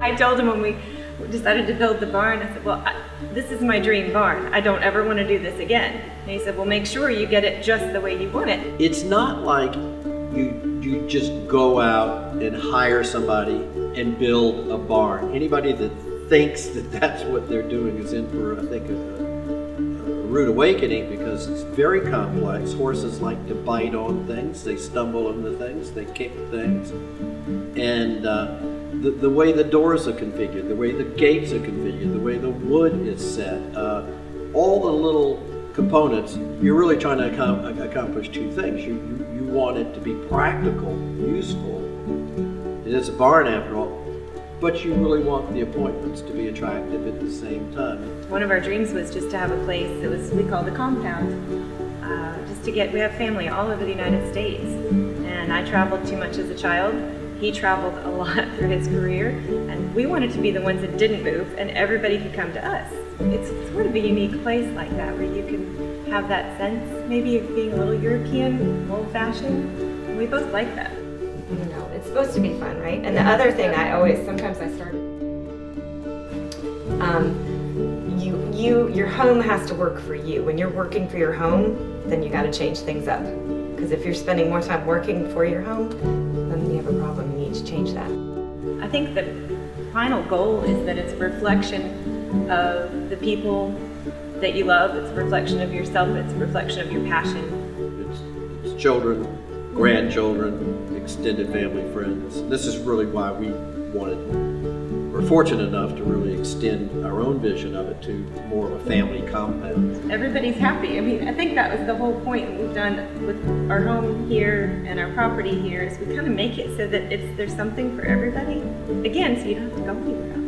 I told him when we decided to build the barn, I said, well, this is my dream barn. I don't ever want to do this again. And he said, well, make sure you get it just the way you want it. It's not like you just go out and hire somebody and build a barn. Anybody that thinks that that's what they're doing is in for, I think, a rude awakening, because it's very complex. Horses like to bite on things, they stumble into things, they kick things. And the way the doors are configured, the way the gates are configured, the way the wood is set, all the little components, you're really trying to accomplish two things. You want it to be practical, useful. It is a barn after all, but you really want the appointments to be attractive at the same time. One of our dreams was just to have a place that we call the compound. We have family all over the United States, and I traveled too much as a child. He traveled a lot through his career, and we wanted to be the ones that didn't move, and everybody could come to us. It's sort of a unique place like that, where you can have that sense, maybe of being a little European, old-fashioned, and we both like that. You know, it's supposed to be fun, right? And the other thing sometimes I started, your home has to work for you. When you're working for your home, then you got to change things up. Because if you're spending more time working for your home, then you have a problem. You need to change that. I think the final goal is that it's a reflection of the people that you love. It's a reflection of yourself. It's a reflection of your passion. It's children, grandchildren, extended family, friends. This is really why we're fortunate enough to really extend our own vision of it to more of a family compound. Everybody's happy. I mean, I think that was the whole point we've done with our home here and our property here, is we kind of make it so that there's something for everybody. Again, so you don't have to go anywhere else.